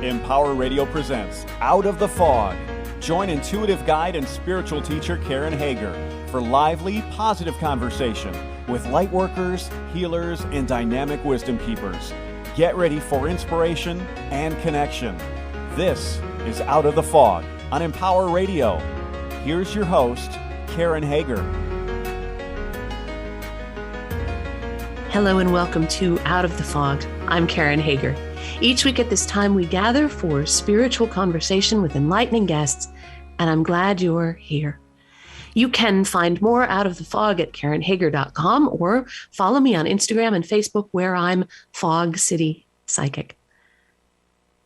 Empower Radio presents Out of the Fog. Join intuitive guide and spiritual teacher Karen Hager for lively, positive conversation with lightworkers, healers, and dynamic wisdom keepers. Get ready for inspiration and connection. This is Out of the Fog on Empower Radio. Here's your host, Karen Hager. Hello and welcome to Out of the Fog. I'm Karen Hager. Each week at this time, we gather for spiritual conversation with enlightening guests, and I'm glad you're here. You can find more Out of the Fog at KarenHager.com or follow me on Instagram and Facebook where I'm Fog City Psychic.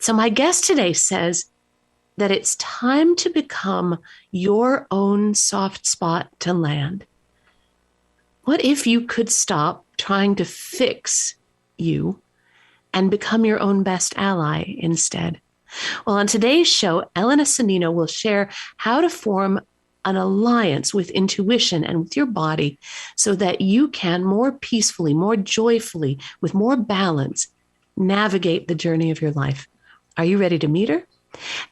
So my guest today says that it's time to become your own soft spot to land. What if you could stop trying to fix you and become your own best ally instead? Well, on today's show, Elena Sonnino will share how to form an alliance with intuition and with your body so that you can more peacefully, more joyfully, with more balance, navigate the journey of your life. Are you ready to meet her?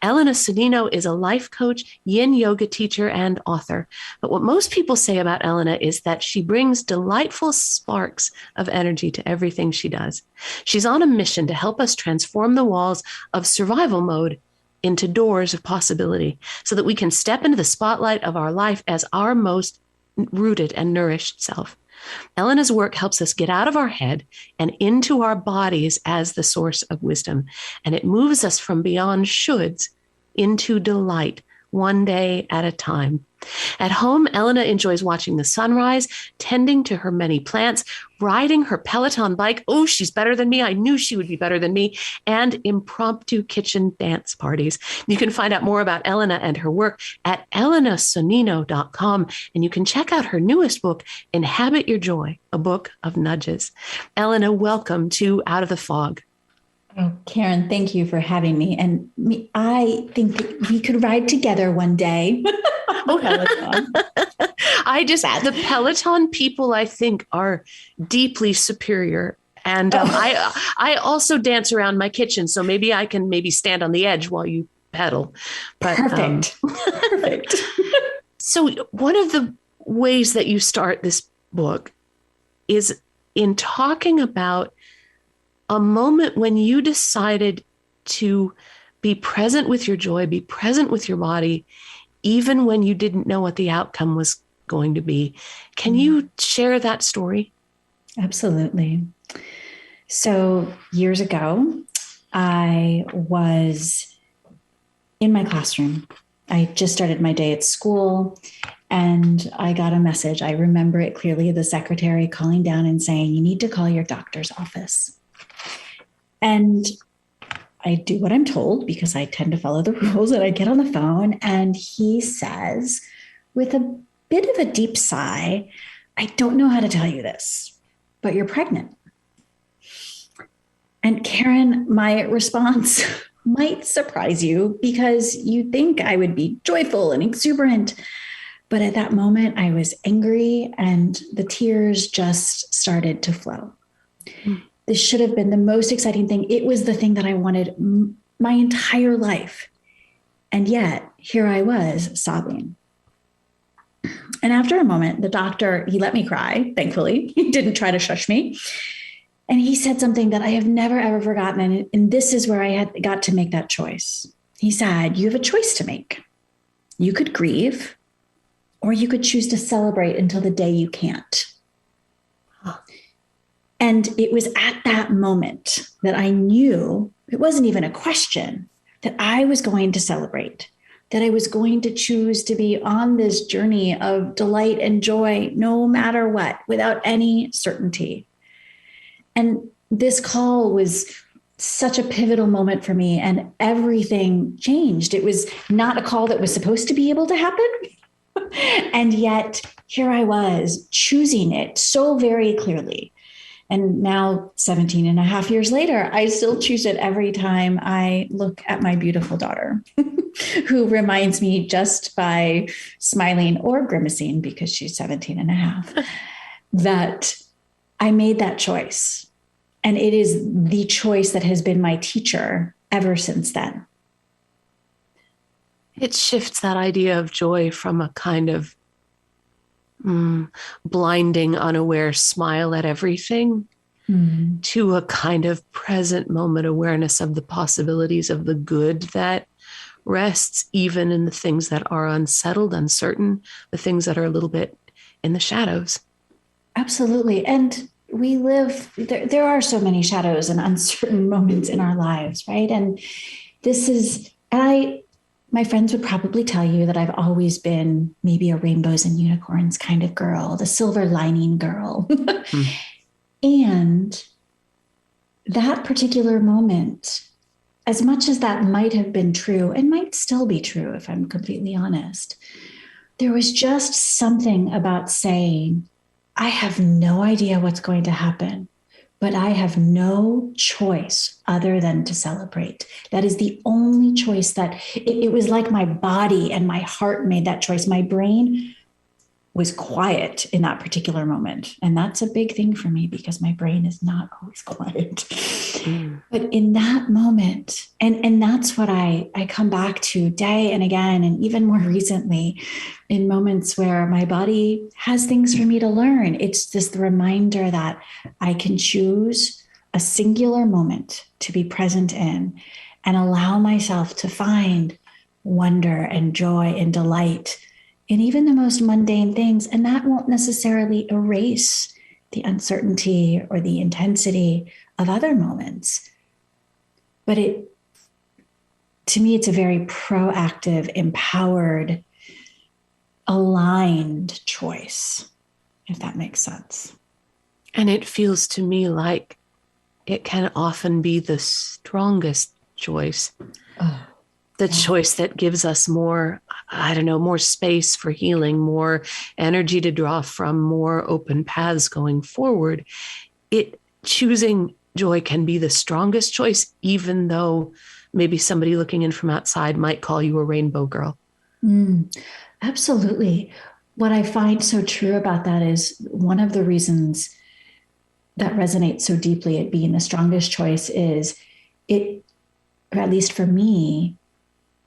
Elena Sonnino is a life coach, Yin Yoga teacher, and author. But what most people say about Elena is that she brings delightful sparks of energy to everything she does. She's on a mission to help us transform the walls of survival mode into doors of possibility so that we can step into the spotlight of our life as our most rooted and nourished self. Elena's work helps us get out of our head and into our bodies as the source of wisdom. And it moves us from beyond shoulds into delight, one day at a time. At home, Elena enjoys watching the sunrise, tending to her many plants, riding her Peloton bike. Oh, she's better than me. I knew she would be better than me. And impromptu kitchen dance parties. You can find out more about Elena and her work at elenasonnino.com. And you can check out her newest book, Inhabit Your Joy, a book of nudges. Elena, welcome to Out of the Fog. Oh, Karen, thank you for having me. And I think that we could ride together one day. The Peloton people, I think, are deeply superior. And I also dance around my kitchen, so maybe I can stand on the edge while you pedal. But, Perfect. Perfect. So one of the ways that you start this book is in talking about a moment when you decided to be present with your joy, be present with your body, even when you didn't know what the outcome was going to be. Can you share that story? Absolutely. So years ago, I was in my classroom. I just started my day at school and I got a message. I remember it clearly, the secretary calling down and saying, "You need to call your doctor's office." And I do what I'm told because I tend to follow the rules, and I get on the phone and he says, with a bit of a deep sigh, "I don't know how to tell you this, but you're pregnant." And Karen, my response might surprise you because you think I would be joyful and exuberant. But at that moment, I was angry and the tears just started to flow. This should have been the most exciting thing. It was the thing that I wanted my entire life. And yet here I was sobbing. And after a moment, the doctor, he let me cry, thankfully. He didn't try to shush me. And he said something that I have never, ever forgotten. And this is where I had got to make that choice. He said, "You have a choice to make. You could grieve, or you could choose to celebrate until the day you can't." And it was at that moment that I knew, it wasn't even a question, that I was going to celebrate, that I was going to choose to be on this journey of delight and joy, no matter what, without any certainty. And this call was such a pivotal moment for me, and everything changed. It was not a call that was supposed to be able to happen. And yet here I was choosing it so very clearly. And now 17 and a half years later, I still choose it every time I look at my beautiful daughter, who reminds me just by smiling or grimacing, because she's 17 and a half, that I made that choice. And it is the choice that has been my teacher ever since then. It shifts that idea of joy from a kind of blinding, unaware smile at everything to a kind of present moment awareness of the possibilities of the good that rests even in the things that are unsettled, uncertain, the things that are a little bit in the shadows. Absolutely. And we live, there are so many shadows and uncertain moments in our lives, right? And my friends would probably tell you that I've always been maybe a rainbows and unicorns kind of girl, the silver lining girl. And that particular moment, as much as that might have been true and might still be true, if I'm completely honest, there was just something about saying, I have no idea what's going to happen, but I have no choice other than to celebrate. That is the only choice that it was like my body and my heart made that choice. My brain was quiet in that particular moment. And that's a big thing for me because my brain is not always quiet. But in that moment, and that's what I come back to day and again, and even more recently in moments where my body has things for me to learn. It's just the reminder that I can choose a singular moment to be present in and allow myself to find wonder and joy and delight in even the most mundane things. And that won't necessarily erase the uncertainty or the intensity of other moments. But to me, it's a very proactive, empowered, aligned choice, if that makes sense. And it feels to me like it can often be the strongest choice. The choice that gives us more space for healing, more energy to draw from, more open paths going forward. Choosing joy can be the strongest choice, even though maybe somebody looking in from outside might call you a rainbow girl. Absolutely. What I find so true about that is one of the reasons that resonates so deeply at being the strongest choice is it, or at least for me,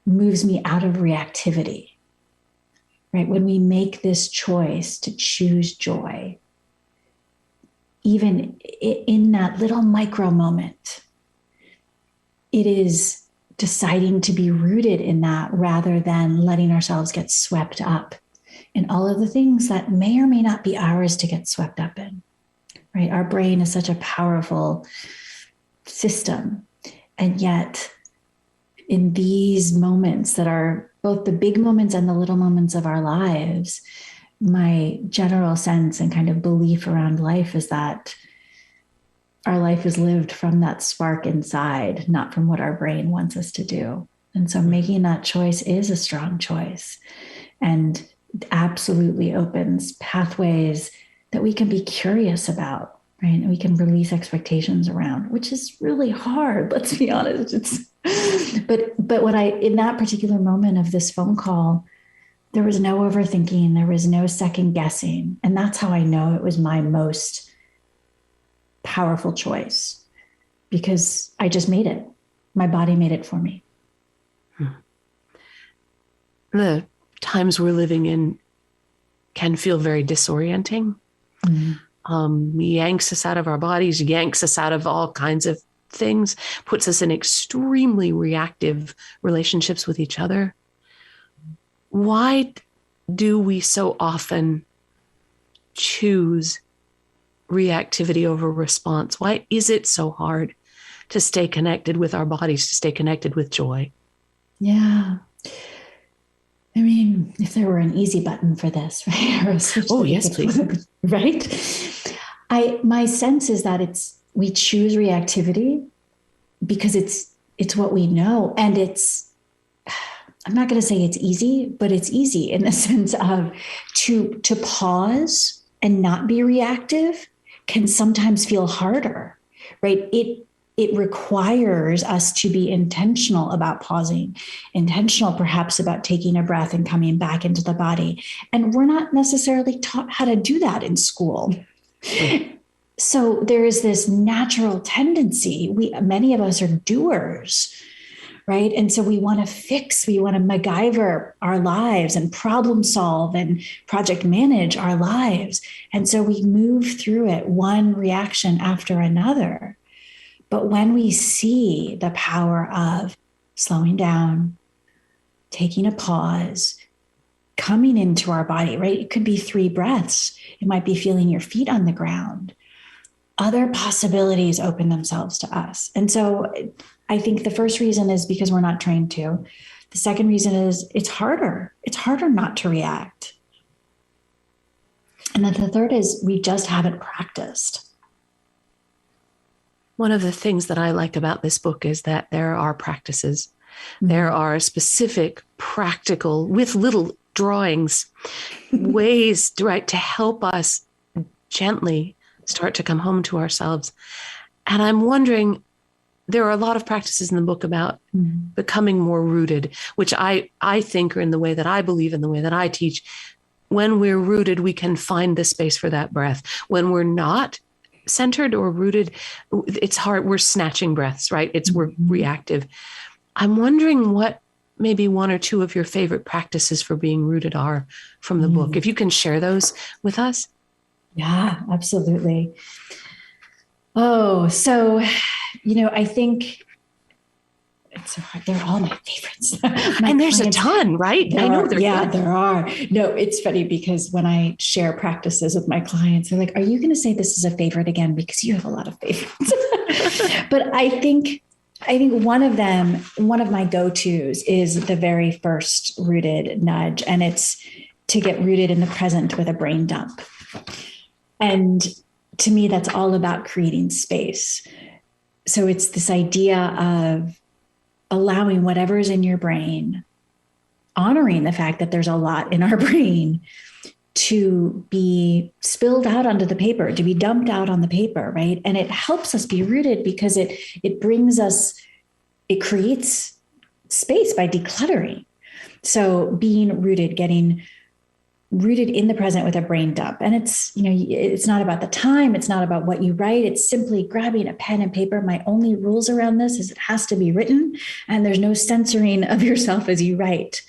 moves me out of reactivity, right? When we make this choice to choose joy, even in that little micro moment, it is deciding to be rooted in that rather than letting ourselves get swept up in all of the things that may or may not be ours to get swept up in, right? Our brain is such a powerful system. And yet, in these moments that are both the big moments and the little moments of our lives, my general sense and kind of belief around life is that our life is lived from that spark inside, not from what our brain wants us to do. And so making that choice is a strong choice and absolutely opens pathways that we can be curious about, right? And we can release expectations around, which is really hard. Let's be honest. But in that particular moment of this phone call, there was no overthinking. There was no second guessing. And that's how I know it was my most powerful choice, because I just made it. My body made it for me. The times we're living in can feel very disorienting. Yanks us out of our bodies, yanks us out of all kinds of things, puts us in extremely reactive relationships with each other. Why do we so often choose reactivity over response? Why is it so hard to stay connected with our bodies, to stay connected with joy? Yeah. I mean, if there were an easy button for this, right? Oh, yes, please. Right? My sense is that we choose reactivity because it's what we know. And I'm not going to say it's easy, but it's easy in the sense of to pause and not be reactive can sometimes feel harder, right? It requires us to be intentional about pausing, intentional perhaps about taking a breath and coming back into the body. And we're not necessarily taught how to do that in school. So there is this natural tendency. Many of us are doers, right? And so we want to MacGyver our lives and problem solve and project manage our lives. And so we move through it, one reaction after another. But when we see the power of slowing down, taking a pause, coming into our body, right? It could be 3 breaths. It might be feeling your feet on the ground. Other possibilities open themselves to us. And so I think the first reason is because we're not trained to. The second reason is it's harder. It's harder not to react. And then the third is we just haven't practiced. One of the things that I like about this book is that there are practices. Mm-hmm. There are specific, practical, with little drawings, ways, right, to help us gently start to come home to ourselves. And I'm wondering, there are a lot of practices in the book about becoming more rooted, which I think are in the way that I believe, in the way that I teach. When we're rooted, we can find the space for that breath. When we're not centered or rooted, it's hard. We're snatching breaths, right? We're reactive. I'm wondering what maybe 1 or 2 of your favorite practices for being rooted are from the book. If you can share those with us. Yeah, absolutely. Oh, so, I think it's so hard. They're all my favorites. And there's a ton, right? I know there are. No, it's funny because when I share practices with my clients, they're like, are you going to say this is a favorite again? Because you have a lot of favorites. But I think one of them, one of my go-tos is the very first rooted nudge. And it's to get rooted in the present with a brain dump. And to me, that's all about creating space. So it's this idea of allowing whatever's in your brain, honoring the fact that there's a lot in our brain, to be spilled out onto the paper, to be dumped out on the paper, right? And it helps us be rooted because it creates space by decluttering. So being rooted, getting rooted in the present with a brain dump. And it's not about the time. It's not about what you write. It's simply grabbing a pen and paper. My only rules around this is it has to be written and there's no censoring of yourself as you write.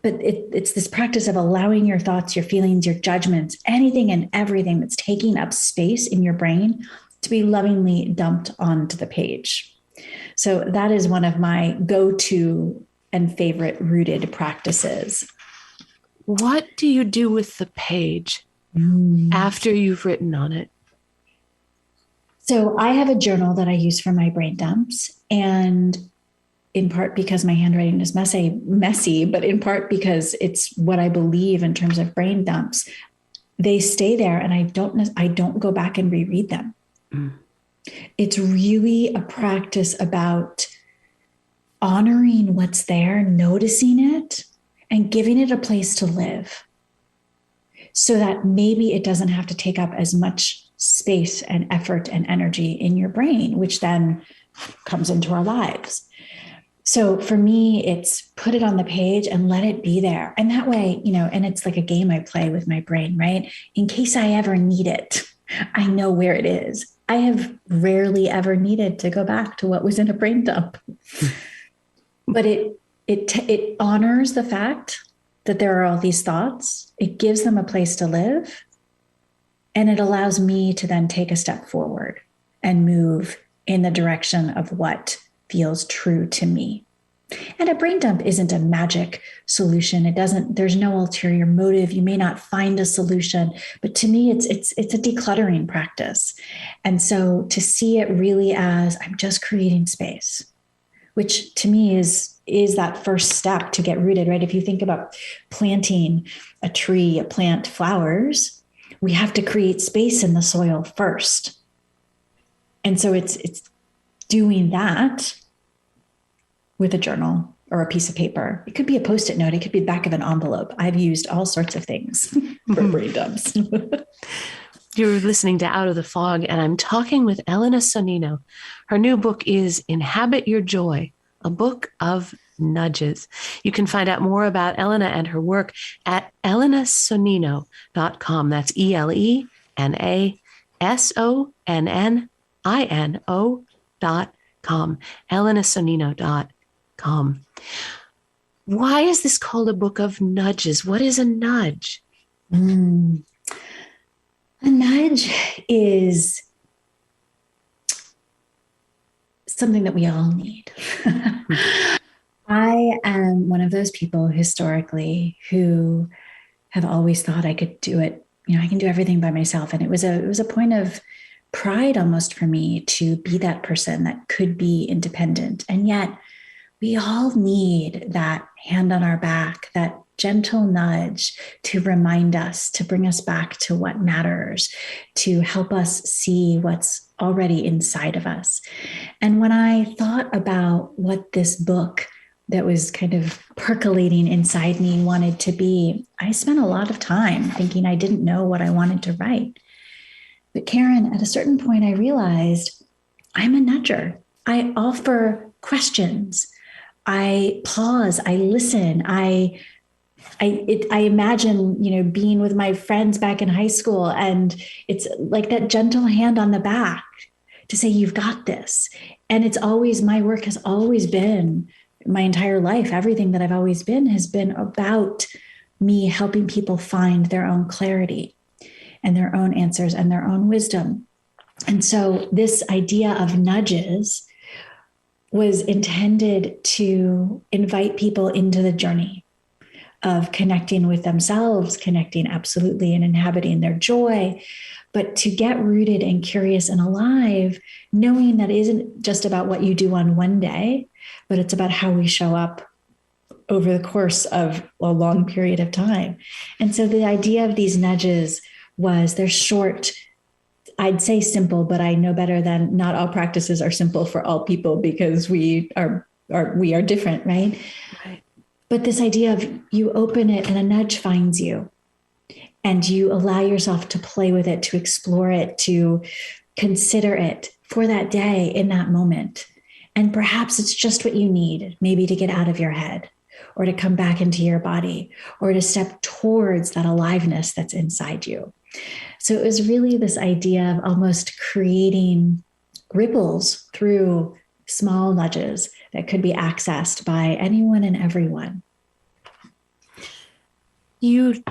But it's this practice of allowing your thoughts, your feelings, your judgments, anything and everything that's taking up space in your brain to be lovingly dumped onto the page. So that is one of my go-to and favorite rooted practices. What do you do with the page after you've written on it? So I have a journal that I use for my brain dumps, and in part because my handwriting is messy, but in part because it's what I believe in terms of brain dumps. They stay there, and I don't go back and reread them. It's really a practice about honoring what's there, noticing it, and giving it a place to live so that maybe it doesn't have to take up as much space and effort and energy in your brain, which then comes into our lives. So for me, it's put it on the page and let it be there. And that way, and it's like a game I play with my brain, right? In case I ever need it, I know where it is. I have rarely ever needed to go back to what was in a brain dump. But it honors the fact that there are all these thoughts. It gives them a place to live. And it allows me to then take a step forward and move in the direction of what feels true to me. And a brain dump isn't a magic solution. There's no ulterior motive. You may not find a solution, but to me, it's a decluttering practice. And so to see it really as I'm just creating space, which to me is that first step to get rooted, right? If you think about planting a tree, a plant, flowers, we have to create space in the soil first. And so it's doing that with a journal or a piece of paper. It could be a Post-it note. It could be the back of an envelope. I've used all sorts of things for brain dumps. You're listening to Out of the Fog, and I'm talking with Elena Sonnino. Her new book is Inhabit Your Joy, a book of nudges. You can find out more about Elena and her work at elenasonnino.com. That's ELENASONNINO.com. elenasonnino.com. Why is this called a book of nudges? What is a nudge? A nudge is something that we all need. I am one of those people historically who have always thought I could do it. I can do everything by myself. And it was a point of pride almost for me to be that person that could be independent. And yet we all need that hand on our back, that gentle nudge to remind us, to bring us back to what matters, to help us see what's already inside of us. And when I thought about what this book that was kind of percolating inside me wanted to be, I spent a lot of time thinking I didn't know what I wanted to write. But Karen, at a certain point, I realized I'm a nudger. I offer questions. I pause. I listen. I imagine, being with my friends back in high school, and it's like that gentle hand on the back to say, you've got this. And it's always, my work has always been, my entire life, everything that I've always been has been about me helping people find their own clarity and their own answers and their own wisdom. And so this idea of nudges was intended to invite people into the journey of connecting with themselves, connecting absolutely and inhabiting their joy, but to get rooted and curious and alive, knowing that it isn't just about what you do on one day, but it's about how we show up over the course of a long period of time. And so the idea of these nudges was they're short, I'd say simple, but I know better than not all practices are simple for all people because we are different, right? Right. But this idea of you open it and a nudge finds you and you allow yourself to play with it, to explore it, to consider it for that day in that moment. And perhaps it's just what you need, maybe to get out of your head or to come back into your body or to step towards that aliveness that's inside you. So it was really this idea of almost creating ripples through small nudges that could be accessed by anyone and everyone. You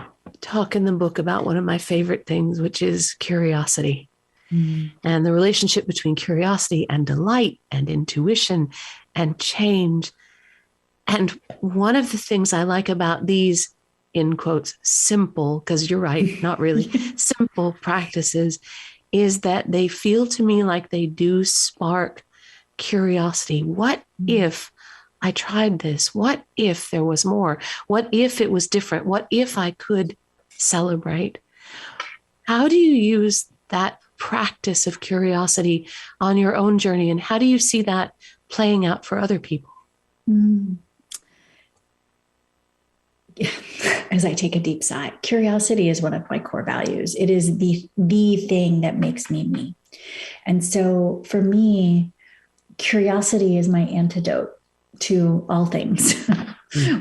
talk in the book about one of my favorite things, which is curiosity. And the relationship between curiosity and delight and intuition and change. And one of the things I like about these, in quotes, simple, because you're right, not really, simple practices, is that they feel to me like they do spark curiosity. What if I tried this? What if there was more? What if it was different? What if I could celebrate? How do you use that practice of curiosity on your own journey? And how do you see that playing out for other people? As I take a deep sigh, curiosity is one of my core values. It is the thing that makes me me. And so for me, curiosity is my antidote to all things.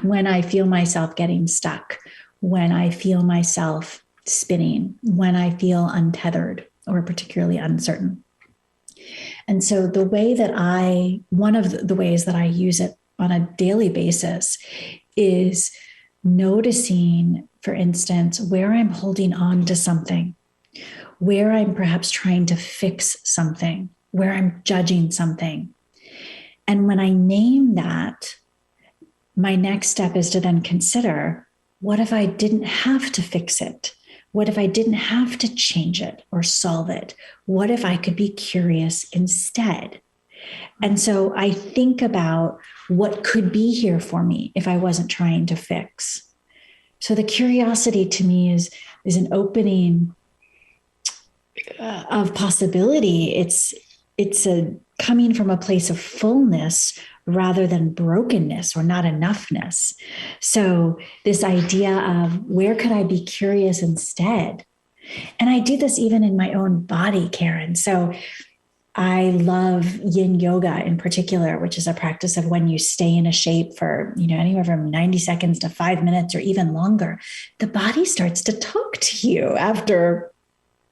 When I feel myself getting stuck, when I feel myself spinning, when I feel untethered or particularly uncertain. And so one of the ways that I use it on a daily basis is noticing, for instance, where I'm holding on to something, where I'm perhaps trying to fix something, where I'm judging something. And when I name that, my next step is to then consider, what if I didn't have to fix it? What if I didn't have to change it or solve it? What if I could be curious instead? And so I think about what could be here for me if I wasn't trying to fix. So the curiosity to me is an opening of possibility. It's a coming from a place of fullness rather than brokenness or not enoughness. So this idea of where could I be curious instead? And I do this even in my own body, Karen. So I love Yin Yoga in particular, which is a practice of when you stay in a shape for, anywhere from 90 seconds to 5 minutes or even longer, the body starts to talk to you after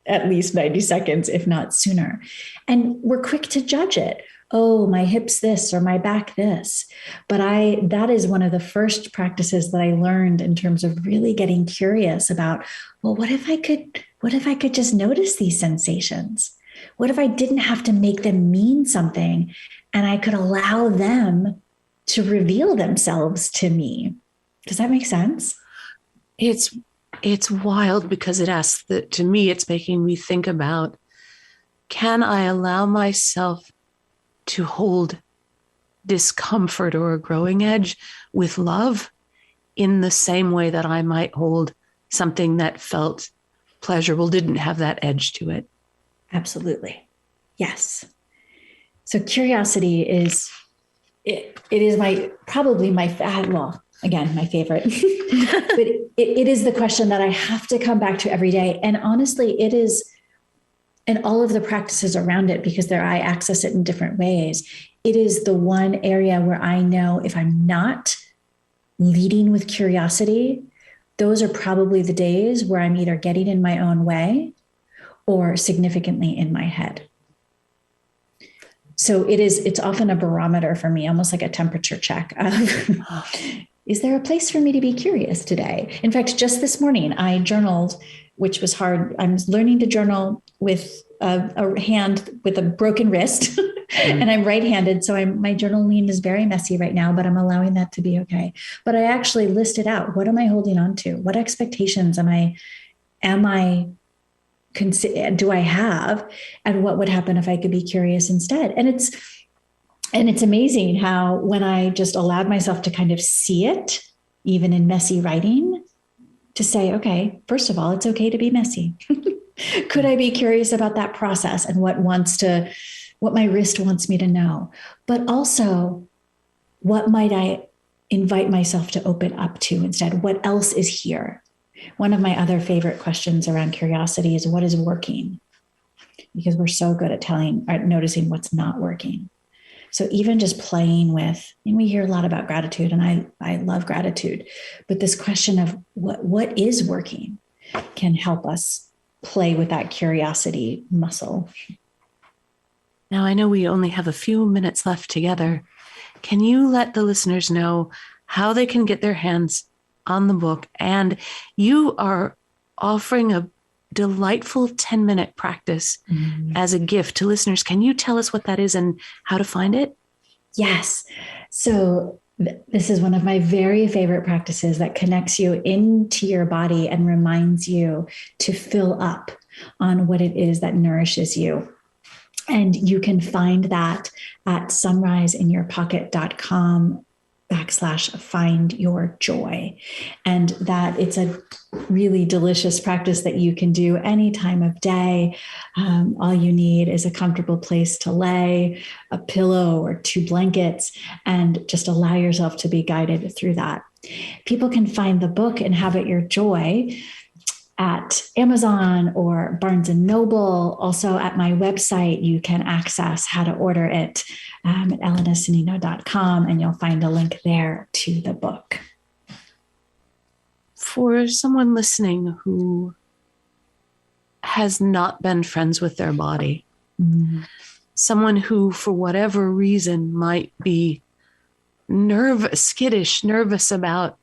at least 90 seconds, if not sooner. And we're quick to judge it. oh, my hips this or my back this. But that is one of the first practices that I learned in terms of really getting curious about, well, what if I could just notice these sensations? What if I didn't have to make them mean something and I could allow them to reveal themselves to me? Does that make sense? It's wild because to me, it's making me think about, can I allow myself to hold discomfort or a growing edge with love in the same way that I might hold something that felt pleasurable, didn't have that edge to it? Absolutely. Yes. So curiosity is probably my favorite, but it is the question that I have to come back to every day. And honestly, it is, and all of the practices around it, because I access it in different ways. It is the one area where I know if I'm not leading with curiosity, those are probably the days where I'm either getting in my own way or significantly in my head. So it's often a barometer for me, almost like a temperature check of, is there a place for me to be curious today? In fact, just this morning I journaled, which was hard. I'm learning to journal with a hand with a broken wrist and I'm right-handed. So my journaling is very messy right now, but I'm allowing that to be okay. But I actually listed out, what am I holding on to? What expectations do I have? And what would happen if I could be curious instead? And it's amazing how when I just allowed myself to kind of see it, even in messy writing, to say, okay, first of all, it's okay to be messy. Could I be curious about that process and what my wrist wants me to know? But also, what might I invite myself to open up to instead? What else is here? One of my other favorite questions around curiosity is, what is working? Because we're so good at noticing what's not working. So even just playing with, and we hear a lot about gratitude, and I love gratitude, but this question of what is working can help us play with that curiosity muscle. Now, I know we only have a few minutes left together. Can you let the listeners know how they can get their hands on the book? And you are offering a delightful 10-minute practice as a gift to listeners. Can you tell us what that is and how to find it? Yes. So this is one of my very favorite practices that connects you into your body and reminds you to fill up on what it is that nourishes you. And you can find that at sunriseinyourpocket.com/find-your-joy. And that it's a really delicious practice that you can do any time of day. All you need is a comfortable place to lay, a pillow or 2 blankets, and just allow yourself to be guided through that. People can find the book Inhabit Your Joy at Amazon or Barnes & Noble. Also at my website, you can access how to order it at elenasonnino.com, and you'll find a link there to the book. For someone listening who has not been friends with their body, someone who, for whatever reason, might be skittish, nervous about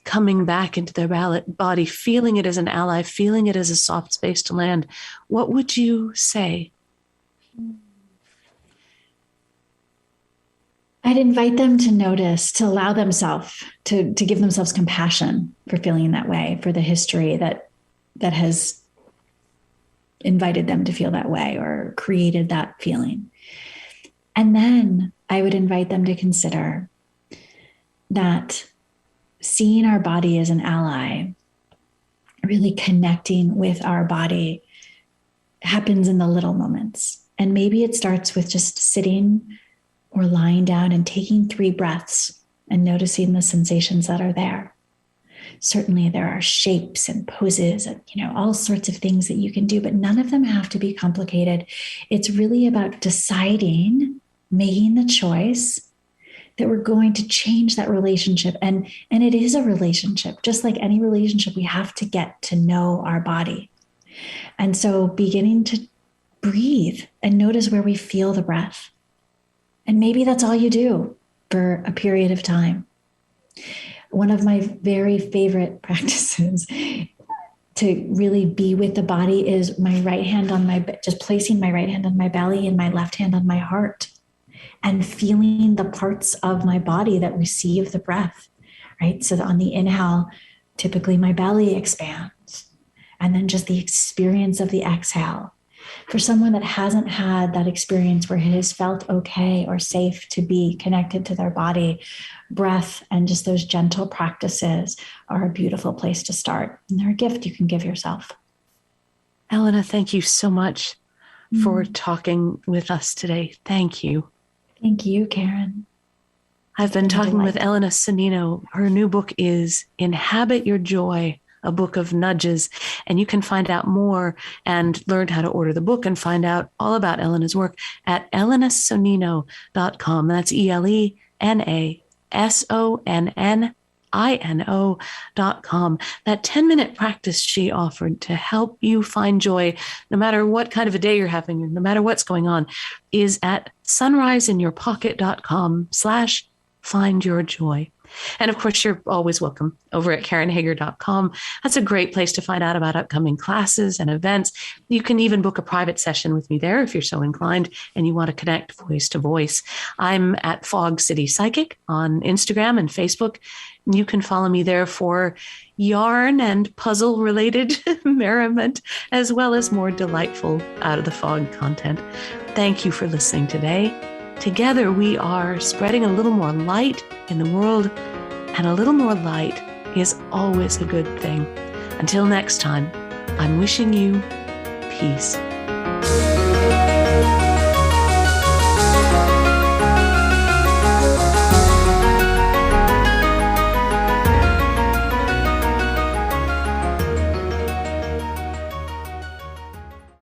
coming back into their body, feeling it as an ally, feeling it as a soft space to land, what would you say? I'd invite them to notice, to allow themselves, to give themselves compassion for feeling that way, for the history that has invited them to feel that way or created that feeling. And then I would invite them to consider that seeing our body as an ally, really connecting with our body, happens in the little moments. And maybe it starts with just sitting or lying down and taking 3 breaths and noticing the sensations that are there. Certainly there are shapes and poses and, all sorts of things that you can do, but none of them have to be complicated. It's really about deciding, making the choice that we're going to change that relationship. And it is a relationship. Just like any relationship, we have to get to know our body. And so beginning to breathe and notice where we feel the breath. And maybe that's all you do for a period of time. One of my very favorite practices to really be with the body is my right hand on just placing my right hand on my belly and my left hand on my heart and feeling the parts of my body that receive the breath, right? So that on the inhale, typically my belly expands, and then just the experience of the exhale. For someone that hasn't had that experience where it has felt okay or safe to be connected to their body, breath and just those gentle practices are a beautiful place to start. And they're a gift you can give yourself. Elena, thank you so much for talking with us today. Thank you. Thank you, Karen. I've been talking with Elena Sonnino. Her new book is Inhabit Your Joy, a book of nudges. And you can find out more and learn how to order the book and find out all about Elena's work at elenasonnino.com. That's ELENASONNINO.com. That 10-minute practice she offered to help you find joy, no matter what kind of a day you're having, no matter what's going on, is at sunriseinyourpocket.com/findyourjoy. And of course, you're always welcome over at KarenHager.com. That's a great place to find out about upcoming classes and events. You can even book a private session with me there if you're so inclined and you want to connect voice to voice. I'm at Fog City Psychic on Instagram and Facebook. You can follow me there for yarn and puzzle related merriment, as well as more delightful Out of the Fog content. Thank you for listening today. Together, we are spreading a little more light in the world, and a little more light is always a good thing. Until next time, I'm wishing you peace.